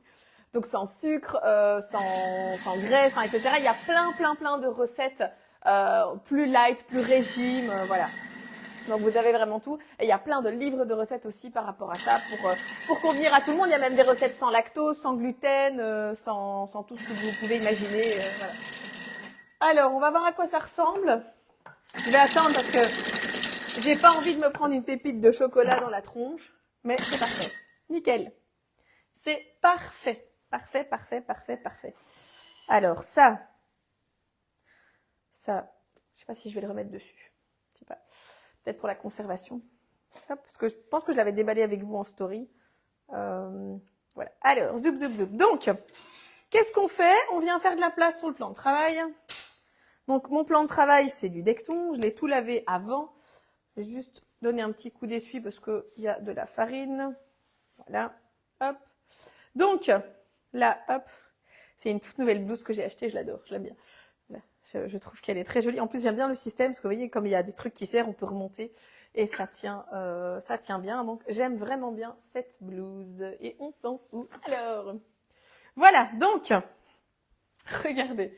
Donc sans sucre, sans graisse, enfin, etc. Il y a plein de recettes plus light, plus régime, voilà. Donc vous avez vraiment tout. Et il y a plein de livres de recettes aussi par rapport à ça pour convenir à tout le monde. Il y a même des recettes sans lactose, sans gluten, sans tout ce que vous pouvez imaginer. Voilà. Alors, on va voir à quoi ça ressemble. Je vais attendre parce que j'ai pas envie de me prendre une pépite de chocolat dans la tronche. Mais c'est parfait. Nickel. C'est parfait. Parfait, parfait, parfait, parfait. Alors, ça, je sais pas si je vais le remettre dessus. Je sais pas. Peut-être pour la conservation. Hop, parce que je pense que je l'avais déballé avec vous en story. Voilà. Alors, zoup, zoup, zoup. Donc, qu'est-ce qu'on fait? On vient faire de la place sur le plan de travail. Donc, mon plan de travail, c'est du Decton. Je l'ai tout lavé avant. Je vais juste donner un petit coup d'essuie parce qu'il y a de la farine. Voilà. Hop. Donc, là, hop. C'est une toute nouvelle blouse que j'ai achetée. Je l'adore. Je l'aime bien. Voilà. Je trouve qu'elle est très jolie. En plus, j'aime bien le système parce que vous voyez, comme il y a des trucs qui serrent, on peut remonter et ça tient bien. Donc, j'aime vraiment bien cette blouse et on s'en fout. Alors, voilà. Donc, regardez.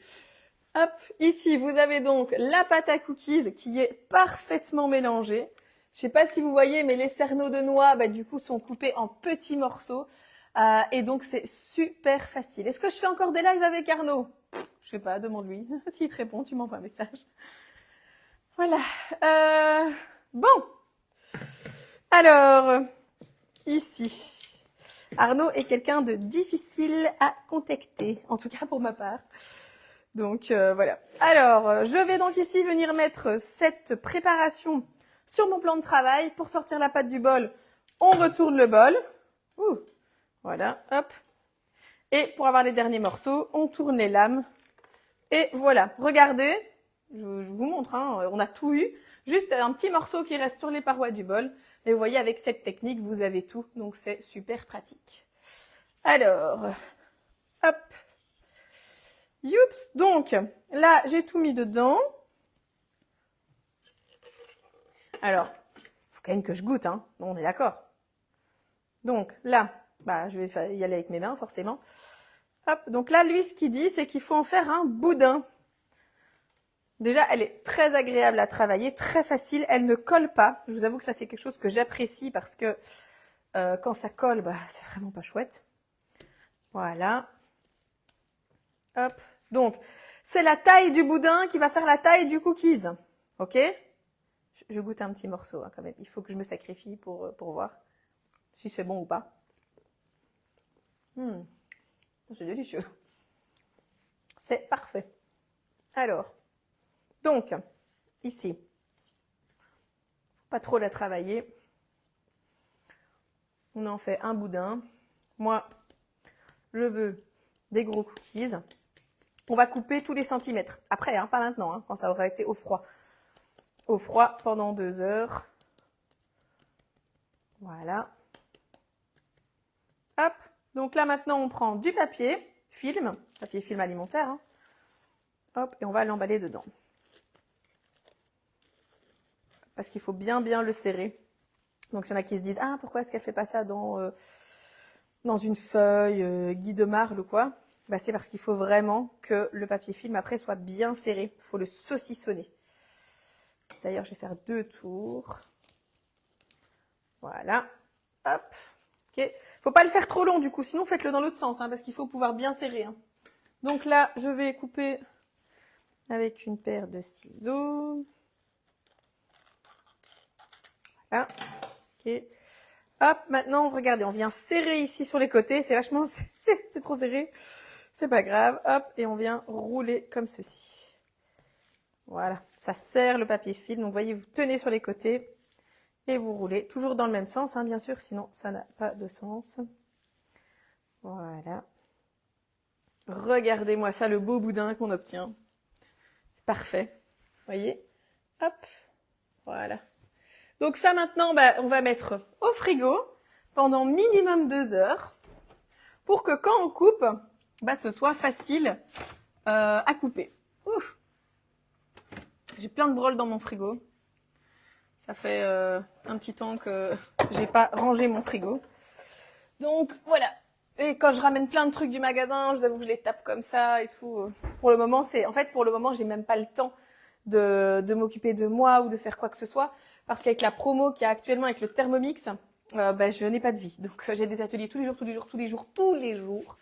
Hop, ici, vous avez donc la pâte à cookies qui est parfaitement mélangée. Je sais pas si vous voyez, mais les cerneaux de noix, bah, du coup, sont coupés en petits morceaux. Et donc, c'est super facile. Est-ce que je fais encore des lives avec Arnaud? Je sais pas, demande-lui. S'il te répond, tu m'envoies un message. Voilà. Bon. Alors, ici, Arnaud est quelqu'un de difficile à contacter, en tout cas pour ma part. Donc, voilà. Alors, je vais donc ici venir mettre cette préparation sur mon plan de travail. Pour sortir la pâte du bol, on retourne le bol. Ouh. Voilà, hop. Et pour avoir les derniers morceaux, on tourne les lames. Et voilà, regardez, je vous montre, hein, on a tout eu. Juste un petit morceau qui reste sur les parois du bol. Et vous voyez, avec cette technique, vous avez tout. Donc, c'est super pratique. Alors, hop. Youps. Donc, là, j'ai tout mis dedans. Alors, faut quand même que je goûte, hein. On est d'accord. Donc, là, bah, je vais y aller avec mes mains, forcément. Hop. Donc là, lui, ce qu'il dit, c'est qu'il faut en faire un boudin. Déjà, elle est très agréable à travailler, très facile. Elle ne colle pas. Je vous avoue que ça, c'est quelque chose que j'apprécie parce que quand ça colle, bah, c'est vraiment pas chouette. Voilà. Hop. Donc, c'est la taille du boudin qui va faire la taille du cookies. Ok? Je goûte un petit morceau, hein, quand même. Il faut que je me sacrifie pour voir si c'est bon ou pas. C'est délicieux. C'est parfait. Alors, donc, ici, pas trop la travailler. On en fait un boudin. Moi, je veux des gros cookies. On va couper tous les centimètres. Après, hein, pas maintenant, hein, quand ça aura été au froid. Au froid pendant 2 heures. Voilà. Hop. Donc là, maintenant, on prend du papier film alimentaire. Hein. Hop, et on va l'emballer dedans. Parce qu'il faut bien le serrer. Donc, il y en a qui se disent, ah, pourquoi est-ce qu'elle fait pas ça dans une feuille, Guy de marle ou quoi? Bah, c'est parce qu'il faut vraiment que le papier film, après, soit bien serré. Il faut le saucissonner. D'ailleurs, je vais faire 2 tours. Voilà. Hop. Ok. Faut pas le faire trop long, du coup. Sinon, faites-le dans l'autre sens, hein, parce qu'il faut pouvoir bien serrer. Hein. Donc là, je vais couper avec une paire de ciseaux. Voilà. Ok. Hop, maintenant, regardez, on vient serrer ici sur les côtés. C'est vachement... c'est trop serré. C'est pas grave. Hop, et on vient rouler comme ceci. Voilà. Ça serre le papier film. Donc, vous voyez, vous tenez sur les côtés et vous roulez. Toujours dans le même sens, hein, bien sûr. Sinon, ça n'a pas de sens. Voilà. Regardez-moi ça, le beau boudin qu'on obtient. Parfait. Voyez? Hop. Voilà. Donc ça maintenant, bah, on va mettre au frigo pendant minimum 2 heures pour que quand on coupe, bah, ce soit facile à couper. Ouf. J'ai plein de broles dans mon frigo. Ça fait un petit temps que j'ai pas rangé mon frigo. Donc voilà. Et quand je ramène plein de trucs du magasin, je vous avoue que je les tape comme ça et tout. Pour le moment, pour le moment, j'ai même pas le temps de m'occuper de moi ou de faire quoi que ce soit. Parce qu'avec la promo qu'il y a actuellement avec le Thermomix, bah, je n'ai pas de vie. Donc j'ai des ateliers tous les jours.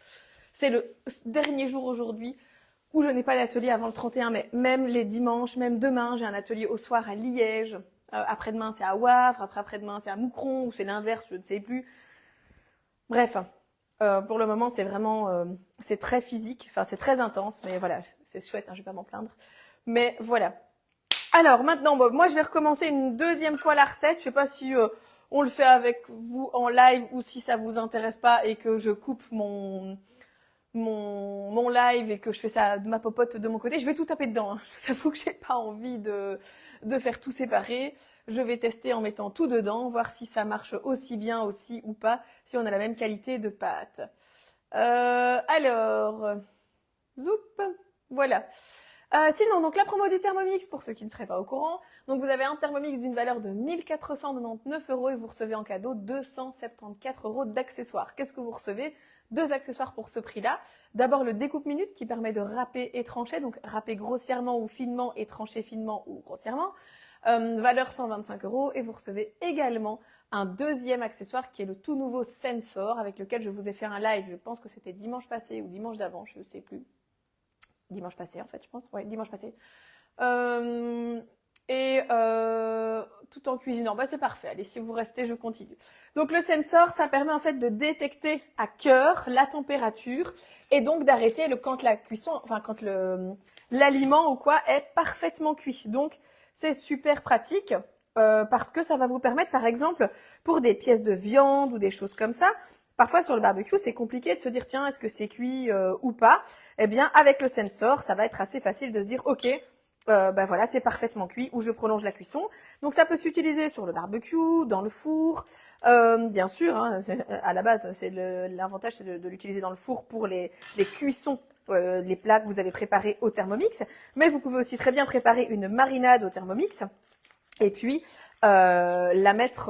C'est le dernier jour aujourd'hui où je n'ai pas d'atelier avant le 31 mai. Même les dimanches, même demain, j'ai un atelier au soir à Liège. Après-demain, c'est à Wavre. Après-demain, c'est à Moucron. Ou c'est l'inverse, je ne sais plus. Bref, pour le moment, c'est vraiment... c'est très physique. Enfin, c'est très intense. Mais voilà, c'est chouette, hein, je vais pas m'en plaindre. Mais voilà. Alors, maintenant, bon, moi, je vais recommencer une deuxième fois la recette. Je sais pas si on le fait avec vous en live ou si ça vous intéresse pas et que je coupe mon live et que je fais ça de ma popote de mon côté. Je vais tout taper dedans. Hein. Je vous avoue que j'ai pas envie de faire tout séparer. Je vais tester en mettant tout dedans, voir si ça marche aussi bien aussi ou pas, si on a la même qualité de pâte. Alors, zoup, voilà. Sinon, donc la promo du Thermomix, pour ceux qui ne seraient pas au courant, donc vous avez un Thermomix d'une valeur de 1499 € et vous recevez en cadeau 274 € d'accessoires. Qu'est-ce que vous recevez? 2 accessoires pour ce prix-là. D'abord le découpe-minute qui permet de râper et trancher, donc râper grossièrement ou finement et trancher finement ou grossièrement. Valeur 125 € et vous recevez également un deuxième accessoire qui est le tout nouveau Sensor avec lequel je vous ai fait un live, je pense que c'était dimanche passé ou dimanche d'avant, je ne sais plus. Dimanche passé en fait, je pense. Ouais, dimanche passé. Tout en cuisinant. Bah, c'est parfait. Allez, si vous restez, je continue. Donc, le sensor, ça permet en fait de détecter à cœur la température et donc d'arrêter quand la cuisson, enfin, quand l'aliment ou quoi est parfaitement cuit. Donc, c'est super pratique parce que ça va vous permettre, par exemple, pour des pièces de viande ou des choses comme ça, parfois sur le barbecue, c'est compliqué de se dire tiens, est-ce que c'est cuit ou pas? Eh bien, avec le sensor, ça va être assez facile de se dire ok, ben voilà, c'est parfaitement cuit ou je prolonge la cuisson. Donc ça peut s'utiliser sur le barbecue, dans le four, bien sûr. Hein, à la base, c'est l'avantage, c'est de l'utiliser dans le four pour les cuissons. Les plats que vous avez préparés au Thermomix, mais vous pouvez aussi très bien préparer une marinade au Thermomix et puis mettre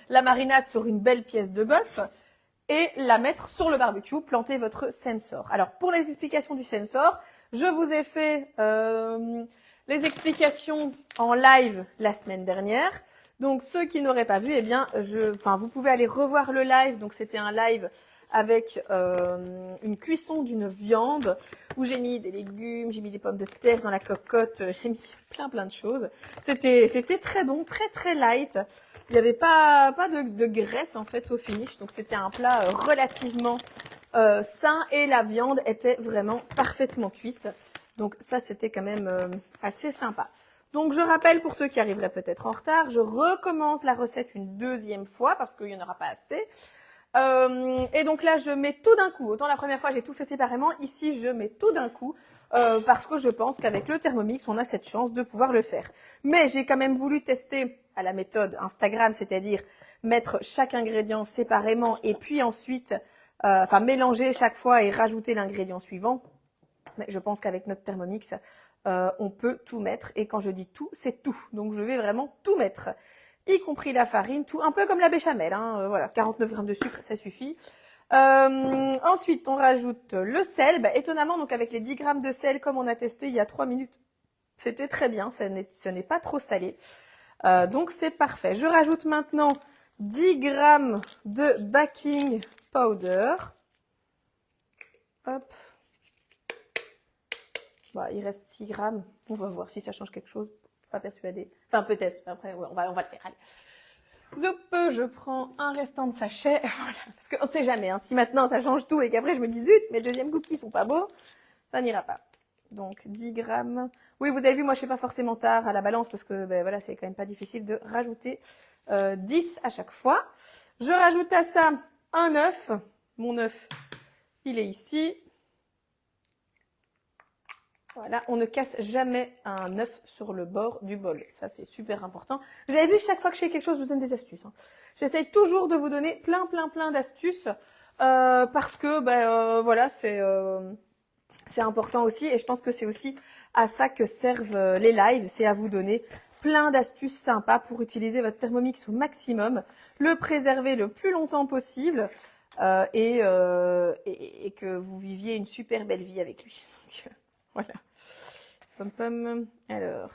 la marinade sur une belle pièce de bœuf et la mettre sur le barbecue, planter votre sensor. Alors pour les explications du sensor, je vous ai fait les explications en live la semaine dernière. Donc ceux qui n'auraient pas vu, eh bien, vous pouvez aller revoir le live. Donc c'était un live avec une cuisson d'une viande où j'ai mis des légumes, j'ai mis des pommes de terre dans la cocotte, j'ai mis plein de choses. C'était très bon, très light. Il n'y avait pas de graisse en fait au finish, donc c'était un plat relativement sain et la viande était vraiment parfaitement cuite. Donc ça c'était quand même assez sympa. Donc je rappelle pour ceux qui arriveraient peut-être en retard, je recommence la recette une deuxième fois parce qu'il n'y en aura pas assez. Et donc là, je mets tout d'un coup. Autant la première fois, j'ai tout fait séparément. Ici, je mets tout d'un coup parce que je pense qu'avec le Thermomix, on a cette chance de pouvoir le faire. Mais j'ai quand même voulu tester à la méthode Instagram, c'est-à-dire mettre chaque ingrédient séparément et puis ensuite, mélanger chaque fois et rajouter l'ingrédient suivant. Mais je pense qu'avec notre Thermomix, on peut tout mettre. Et quand je dis tout, c'est tout. Donc, je vais vraiment tout mettre. Y compris la farine, tout un peu comme la béchamel, hein, voilà, 49 grammes de sucre, ça suffit. Ensuite, on rajoute le sel. Bah, étonnamment, donc avec les 10 grammes de sel, comme on a testé il y a 3 minutes, c'était très bien, ce n'est pas trop salé. Donc c'est parfait. Je rajoute maintenant 10 grammes de baking powder. Hop. Bah, il reste 6 grammes. On va voir si ça change quelque chose. Pas persuadée. Enfin, peut-être. Après, ouais, on va le faire. Allez. Zoup, je prends un restant de sachet. Voilà. Parce qu'on ne sait jamais. Hein. Si maintenant ça change tout et qu'après je me dis zut, mes deuxièmes cookies sont pas beaux, ça n'ira pas. Donc 10 grammes. Oui, vous avez vu, moi je fais pas forcément tard à la balance parce que ben, voilà, c'est quand même pas difficile de rajouter 10 à chaque fois. Je rajoute à ça un œuf. Mon œuf, il est ici. Voilà, on ne casse jamais un œuf sur le bord du bol. Ça, c'est super important. Vous avez vu, chaque fois que je fais quelque chose, je vous donne des astuces. Hein. J'essaye toujours de vous donner plein d'astuces parce que, voilà, c'est important aussi. Et je pense que c'est aussi à ça que servent les lives. C'est à vous donner plein d'astuces sympas pour utiliser votre Thermomix au maximum, le préserver le plus longtemps possible et que vous viviez une super belle vie avec lui. Donc, voilà. Pom pom. Alors,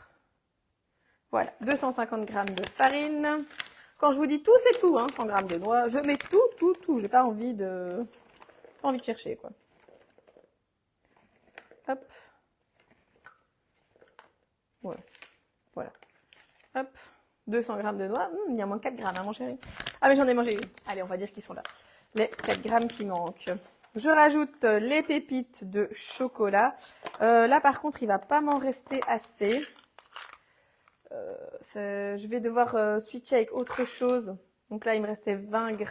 voilà, 250 g de farine. Quand je vous dis tout, c'est tout, hein, 100 g de noix. Je mets tout. J'ai pas envie de chercher, quoi. Hop. Ouais. Voilà. Hop. 200 g de noix. Il y a moins 4 g, hein, mon chéri. Ah, mais j'en ai mangé une. Allez, on va dire qu'ils sont là. Les 4 g qui manquent. Je rajoute les pépites de chocolat. Là, par contre, il va pas m'en rester assez. Je vais devoir switcher avec autre chose. Donc là, il me restait 20 g.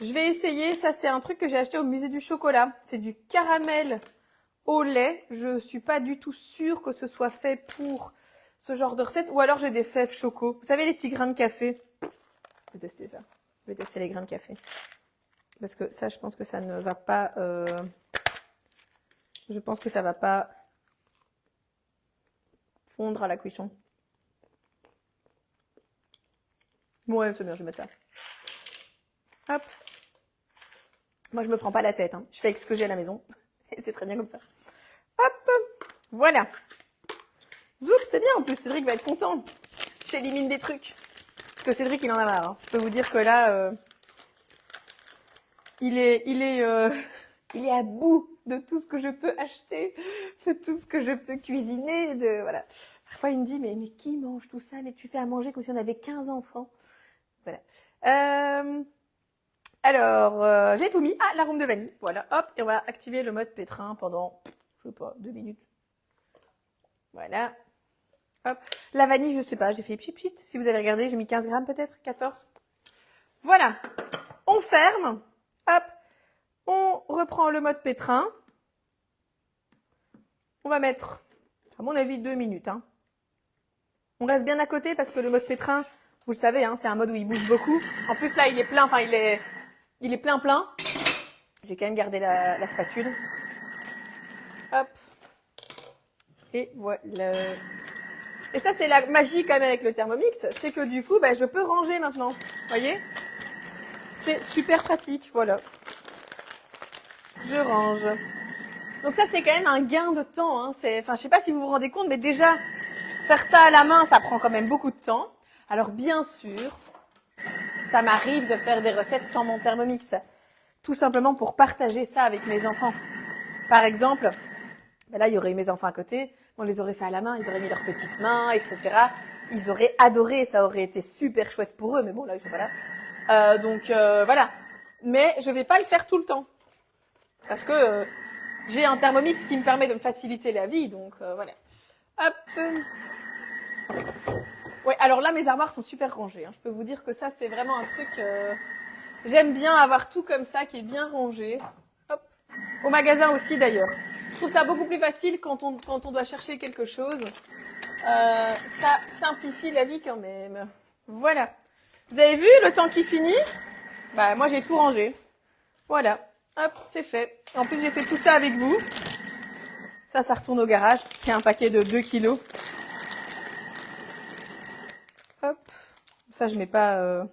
Je vais essayer. Ça, c'est un truc que j'ai acheté au musée du chocolat. C'est du caramel au lait. Je suis pas du tout sûre que ce soit fait pour ce genre de recette. Ou alors, j'ai des fèves choco. Vous savez, les petits grains de café. Je vais tester ça. Je vais tester les grains de café. Parce que ça, je pense que ça ne va pas... Je pense que ça va pas fondre à la cuisson. Ouais, c'est bien, je vais mettre ça. Hop. Moi, je me prends pas la tête. Hein. Je fais avec ce que j'ai à la maison. Et c'est très bien comme ça. Hop. Voilà. Zoup, c'est bien. En plus, Cédric va être content. J'élimine des trucs. Parce que Cédric, il en a marre. Hein. Je peux vous dire que là... Il est à bout de tout ce que je peux acheter, de tout ce que je peux cuisiner, voilà. Parfois, il me dit, mais qui mange tout ça? Mais tu fais à manger comme si on avait 15 enfants. Voilà. Alors, j'ai tout mis. Ah, l'arôme de vanille. Voilà, hop, et on va activer le mode pétrin pendant, je sais pas, 2 minutes. Voilà. Hop. La vanille, je sais pas, j'ai fait pchit. Si vous avez regardé, j'ai mis 15 grammes peut-être, 14. Voilà. On ferme. Hop, on reprend le mode pétrin. On va mettre, à mon avis, 2 minutes. Hein. On reste bien à côté parce que le mode pétrin, vous le savez, hein, c'est un mode où il bouge beaucoup. En plus, là, il est plein, enfin, il est plein. J'ai quand même gardé la spatule. Hop. Et voilà. Et ça, c'est la magie quand même avec le Thermomix, c'est que du coup, je peux ranger maintenant. Vous voyez ? C'est super pratique, voilà. Je range. Donc ça, c'est quand même un gain de temps. Hein. Enfin, je sais pas si vous vous rendez compte, mais déjà, faire ça à la main, ça prend quand même beaucoup de temps. Alors, bien sûr, ça m'arrive de faire des recettes sans mon Thermomix. Tout simplement pour partager ça avec mes enfants. Par exemple, là, il y aurait eu mes enfants à côté. On les aurait fait à la main, ils auraient mis leurs petites mains, etc. Ils auraient adoré, ça aurait été super chouette pour eux. Mais bon, là, ils sont pas là. Donc, voilà. Mais je vais pas le faire tout le temps. Parce que j'ai un Thermomix qui me permet de me faciliter la vie, donc voilà. Hop. Ouais, alors là, mes armoires sont super rangées. Hein. Je peux vous dire que ça, c'est vraiment un truc... J'aime bien avoir tout comme ça, qui est bien rangé. Hop. Au magasin aussi, d'ailleurs. Je trouve ça beaucoup plus facile quand on doit chercher quelque chose. Ça simplifie la vie quand même. Voilà. Vous avez vu le temps qui finit? Moi, j'ai tout rangé. Voilà. Hop, c'est fait. En plus, j'ai fait tout ça avec vous. Ça retourne au garage. C'est un paquet de 2 kilos. Hop. Ça, je mets pas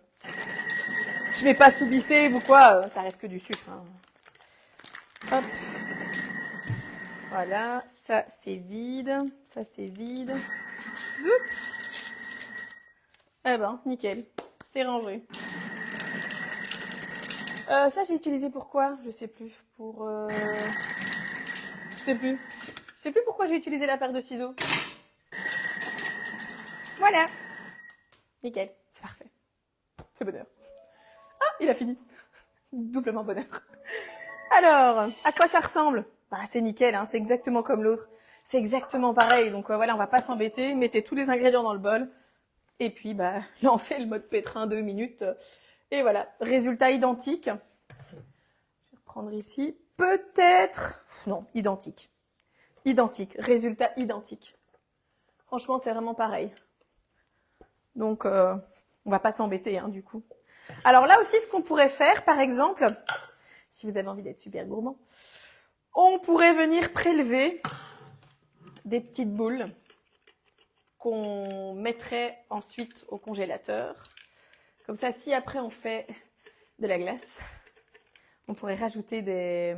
sous bissé ou quoi. Ça reste que du sucre. Hein. Hop. Voilà. Ça, c'est vide. Ça, c'est vide. Zoup. Eh ben, nickel. C'est rangé. Ça, j'ai utilisé pourquoi? Je sais plus. Je sais plus pourquoi j'ai utilisé la paire de ciseaux. Voilà. Nickel. C'est parfait. C'est bonheur. Ah, il a fini. Doublement bonheur. Alors, à quoi ça ressemble? C'est nickel, hein. C'est exactement comme l'autre. C'est exactement pareil. Donc voilà, on va pas s'embêter. Mettez tous les ingrédients dans le bol. Et puis, lancez le mode pétrin 2 minutes. Et voilà, résultat identique. Je vais reprendre ici. Peut-être... Non, identique. identique, résultat identique. Franchement, c'est vraiment pareil. Donc, on va pas s'embêter, hein, du coup. Alors là aussi, ce qu'on pourrait faire, par exemple, si vous avez envie d'être super gourmand, on pourrait venir prélever des petites boules qu'on mettrait ensuite au congélateur. Comme ça, si après on fait de la glace, on pourrait rajouter des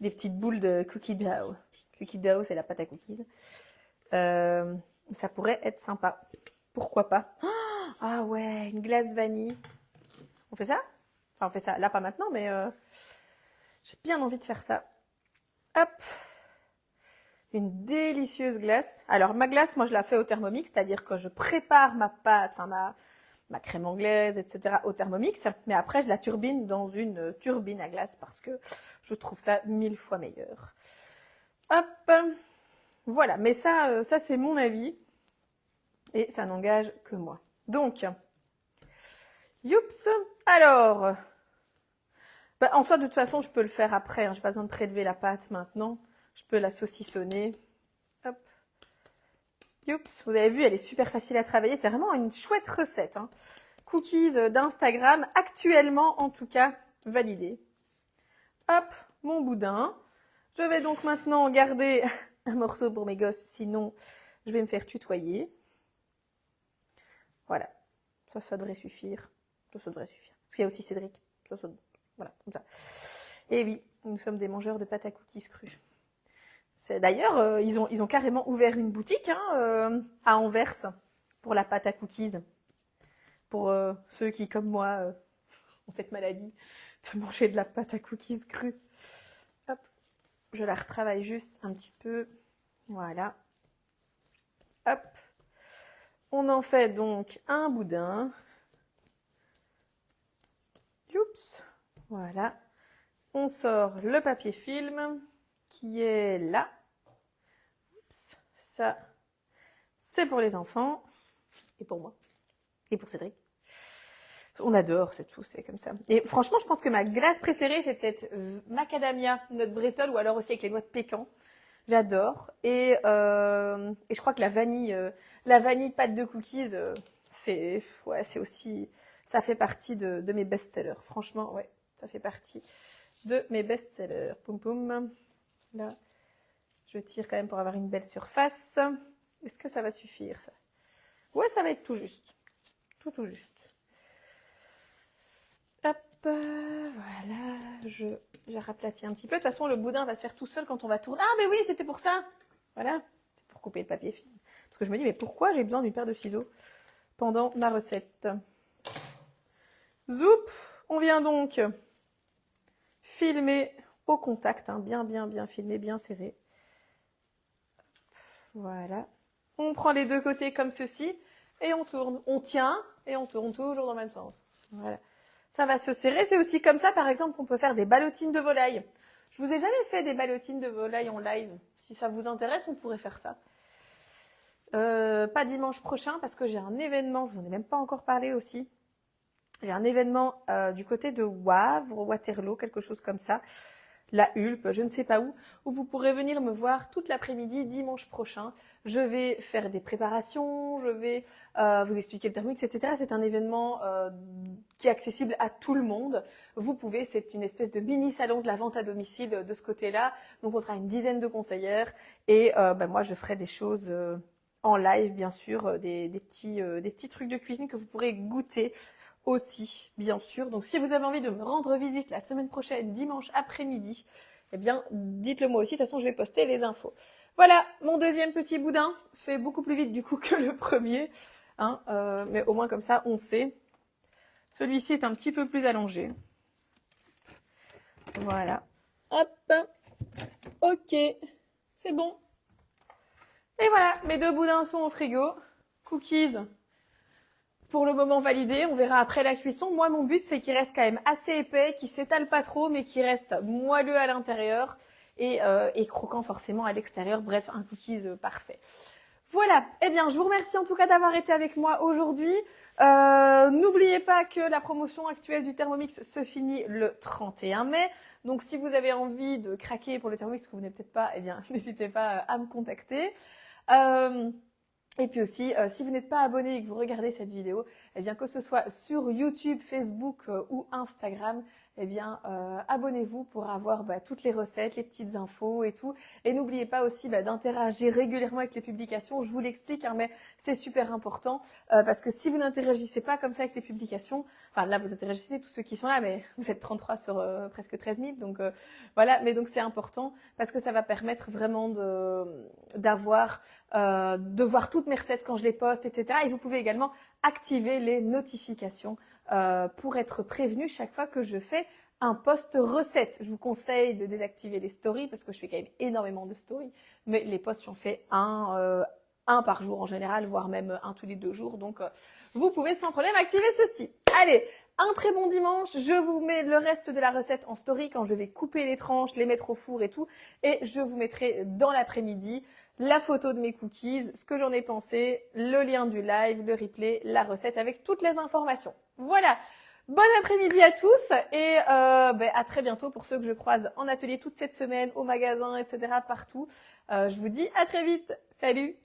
petites boules de cookie dough. Cookie dough, c'est la pâte à cookies. Ça pourrait être sympa. Pourquoi pas? Ah ouais, une glace vanille. On fait ça? Enfin, on fait ça là, pas maintenant, mais j'ai bien envie de faire ça. Hop! Une délicieuse glace. Alors, ma glace, moi, je la fais au Thermomix, c'est-à-dire que je prépare ma pâte, enfin, ma crème anglaise, etc. au Thermomix, mais après, je la turbine dans une turbine à glace parce que je trouve ça 1000 fois meilleur. Hop! Voilà, mais ça c'est mon avis et ça n'engage que moi. Donc, youps! Alors, en soi, de toute façon, je peux le faire après, hein, j'ai pas besoin de prélever la pâte maintenant. Je peux la saucissonner. Hop. Youps, vous avez vu, elle est super facile à travailler. C'est vraiment une chouette recette. Hein. Cookies d'Instagram, actuellement en tout cas validée. Hop, mon boudin. Je vais donc maintenant garder un morceau pour mes gosses, sinon je vais me faire tutoyer. Voilà, ça devrait suffire. Ça devrait suffire. Parce qu'il y a aussi Cédric. Voilà, comme ça. Et oui, nous sommes des mangeurs de pâte à cookies crus. D'ailleurs, ils ont carrément ouvert une boutique hein, à Anvers pour la pâte à cookies. Pour ceux qui, comme moi, ont cette maladie de manger de la pâte à cookies crue. Hop, je la retravaille juste un petit peu. Voilà. Hop. On en fait donc un boudin. Oups. Voilà. On sort le papier film qui est là. Oups. Ça, c'est pour les enfants. Et pour moi. Et pour Cédric. On adore, c'est tout, c'est comme ça. Et franchement, je pense que ma glace préférée, c'est peut-être macadamia, notre bretelle, ou alors aussi avec les noix de pécan. J'adore. Et je crois que la vanille pâte de cookies, c'est aussi, ça fait partie de mes best-sellers. Franchement, ouais, ça fait partie de mes best-sellers. Poum poum. Là, je tire quand même pour avoir une belle surface. Est-ce que ça va suffire, ça? Ouais, ça va être tout juste. Tout juste. Hop, voilà, je raplatis un petit peu. De toute façon, le boudin va se faire tout seul quand on va tourner. Ah, mais oui, c'était pour ça. Voilà, c'est pour couper le papier film. Parce que je me dis, mais pourquoi j'ai besoin d'une paire de ciseaux pendant ma recette? Zoup, on vient donc filmer au contact, hein, bien filmé, bien serré. Voilà. On prend les deux côtés comme ceci et on tourne. On tient et on tourne toujours dans le même sens. Voilà. Ça va se serrer. C'est aussi comme ça, par exemple, qu'on peut faire des ballotines de volaille. Je vous ai jamais fait des ballotines de volaille en live. Si ça vous intéresse, on pourrait faire ça. Pas dimanche prochain parce que j'ai un événement, je vous en ai même pas encore parlé aussi. J'ai un événement du côté de Wavre, Waterloo, quelque chose comme ça. La Hulpe, je ne sais pas où vous pourrez venir me voir toute l'après-midi dimanche prochain. Je vais faire des préparations, je vais vous expliquer le Thermomix, etc. C'est un événement qui est accessible à tout le monde. Vous pouvez, c'est une espèce de mini salon de la vente à domicile de ce côté-là. Donc on sera une dizaine de conseillères et moi je ferai des choses en live, bien sûr, des petits trucs de cuisine que vous pourrez goûter aussi, bien sûr. Donc, si vous avez envie de me rendre visite la semaine prochaine, dimanche après-midi, eh bien, dites-le moi aussi. De toute façon, je vais poster les infos. Voilà, mon deuxième petit boudin fait beaucoup plus vite du coup que le premier. Hein, mais au moins comme ça, on sait. Celui-ci est un petit peu plus allongé. Voilà. Hop. Ok. C'est bon. Et voilà, mes deux boudins sont au frigo. Cookies. Pour le moment validé, on verra après la cuisson. Moi, mon but, c'est qu'il reste quand même assez épais, qu'il s'étale pas trop, mais qu'il reste moelleux à l'intérieur et croquant forcément à l'extérieur. Bref, un cookies parfait. Voilà, eh bien, je vous remercie en tout cas d'avoir été avec moi aujourd'hui. N'oubliez pas que la promotion actuelle du Thermomix se finit le 31 mai. Donc, si vous avez envie de craquer pour le Thermomix, que vous n'avez peut-être pas, eh bien, n'hésitez pas à me contacter. Et puis aussi, si vous n'êtes pas abonné et que vous regardez cette vidéo, eh bien, que ce soit sur YouTube, Facebook ou Instagram, eh bien, abonnez-vous pour avoir toutes les recettes, les petites infos et tout. Et n'oubliez pas aussi d'interagir régulièrement avec les publications. Je vous l'explique, hein, mais c'est super important parce que si vous n'interagissez pas comme ça avec les publications, enfin là, vous interagissez tous ceux qui sont là, mais vous êtes 33 sur presque 13 000, donc voilà. Mais donc c'est important parce que ça va permettre vraiment de voir toutes mes recettes quand je les poste, etc. Et vous pouvez également activer les notifications pour être prévenu chaque fois que je fais un post recette. Je vous conseille de désactiver les stories parce que je fais quand même énormément de stories, mais les posts, j'en fais un par jour en général, voire même un tous les 2 jours. Donc, vous pouvez sans problème activer ceci. Allez, un très bon dimanche. Je vous mets le reste de la recette en story quand je vais couper les tranches, les mettre au four et tout. Et je vous mettrai dans l'après-midi la photo de mes cookies, ce que j'en ai pensé, le lien du live, le replay, la recette avec toutes les informations. Voilà. Bon après-midi à tous et à très bientôt pour ceux que je croise en atelier toute cette semaine, au magasin, etc. partout. Je vous dis à très vite. Salut!